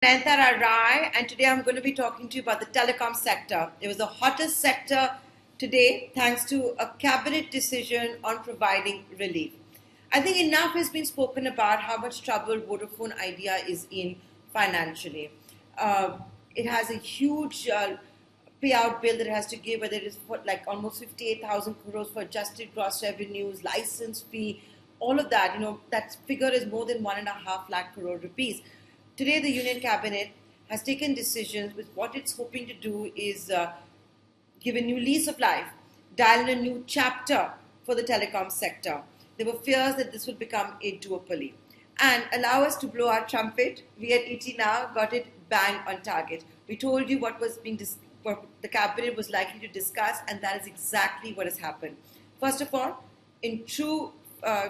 Nayantara Rai, and today I'm going to be talking to you about the telecom sector. It was the hottest sector today thanks to a cabinet decision on providing relief. I think enough has been spoken about how much trouble Vodafone Idea is in financially. Uh, it has a huge payout bill that it has to give, whether it is for like almost 58,000 crores for adjusted gross revenues, license fee, all of that. That figure is more than 1.5 lakh crore rupees. Today, the Union Cabinet has taken decisions with what it's hoping to do is give a new lease of life, dial in a new chapter for the telecom sector. There were fears that this would become a duopoly. And allow us to blow our trumpet. We at ET Now got it bang on target. We told you what what the cabinet was likely to discuss, and that is exactly what has happened. First of all, in true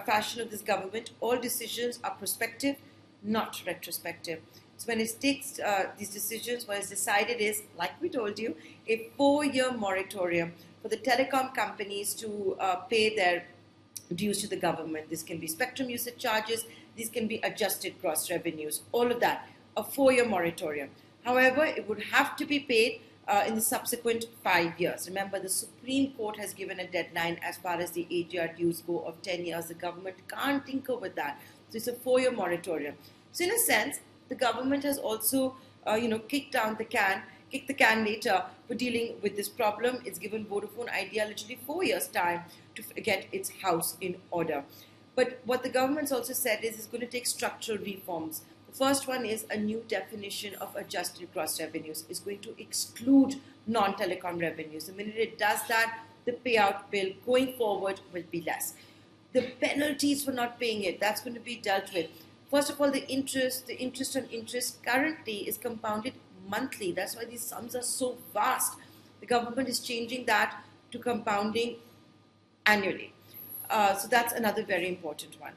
fashion of this government, all decisions are prospective, not retrospective. So when it takes these decisions, what is decided is, like we told you, a 4-year moratorium for the telecom companies to pay their dues to the government. This can be spectrum usage charges, these can be adjusted gross revenues, all of that, a 4-year moratorium. However, it would have to be paid in the subsequent 5 years. Remember, the Supreme Court has given a deadline as far as the AGR dues go of 10 years. The government can't tinker with that. So it's a 4-year moratorium. So in a sense, the government has also, kicked the can later for dealing with this problem. It's given Vodafone Idea literally 4 years' time to get its house in order. But what the government's also said is it's going to take structural reforms. The first one is a new definition of adjusted gross revenues. It's going to exclude non-telecom revenues. The minute it does that, the payout bill going forward will be less. The penalties for not paying it, that's going to be dealt with. First of all, the interest on interest currently is compounded monthly. That's why these sums are so vast. The government is changing that to compounding annually. So that's another very important one.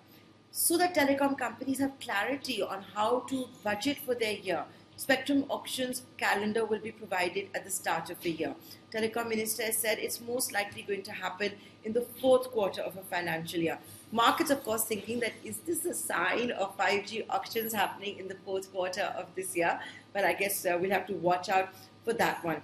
So that telecom companies have clarity on how to budget for their year. Spectrum auctions calendar will be provided at the start of the year. Telecom Minister has said it's most likely going to happen in the fourth quarter of a financial year. Markets, of course, thinking that is this a sign of 5G auctions happening in the fourth quarter of this year? But I guess we'll have to watch out for that one.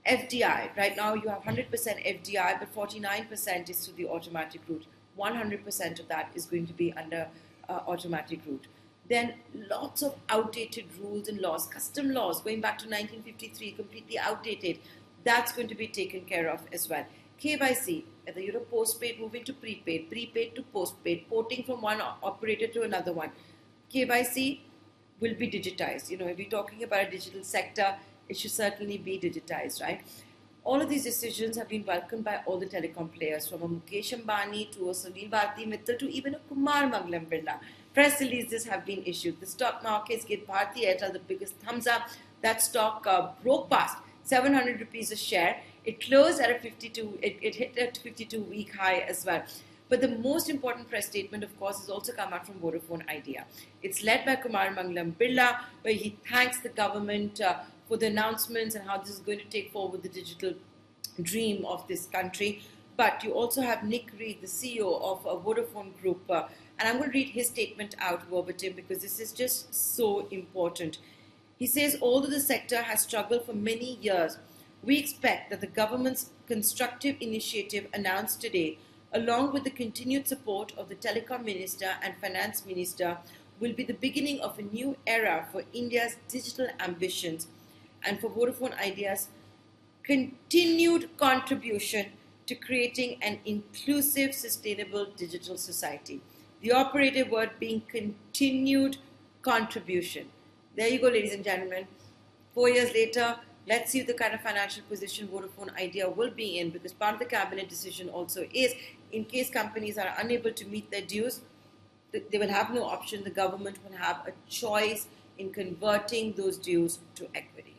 FDI, right now you have 100% FDI, but 49% is through the automatic route. 100% of that is going to be under automatic route. Then lots of outdated rules and laws, custom laws going back to 1953, completely outdated. That's going to be taken care of as well. KYC, whether you're a postpaid moving to prepaid, prepaid to postpaid, porting from one operator to another one. KYC will be digitized. If we're talking about a digital sector, it should certainly be digitized, right? All of these decisions have been welcomed by all the telecom players, from a Mukesh Ambani to a Sunil Bharti Mittal to even a Kumar Mangalam Birla. Press releases have been issued. The stock markets gave Bharti Airtel the biggest thumbs up. That stock broke past 700 rupees a share. It closed at a 52. It hit a 52-week high as well. But the most important press statement, of course, has also come out from Vodafone Idea. It's led by Kumar Mangalam Birla, where he thanks the government for the announcements and how this is going to take forward the digital dream of this country. But you also have Nick Reed, the CEO of Vodafone Group, and I'm going to read his statement out verbatim because this is just so important. He says, although the sector has struggled for many years, we expect that the government's constructive initiative announced today, along with the continued support of the Telecom Minister and Finance Minister, will be the beginning of a new era for India's digital ambitions and for Vodafone Idea's continued contribution to creating an inclusive, sustainable digital society. The operative word being continued contribution. There you go, ladies and gentlemen. 4 years later, let's see the kind of financial position Vodafone Idea will be in, because part of the cabinet decision also is, in case companies are unable to meet their dues, they will have no option. The government will have a choice in converting those dues to equity.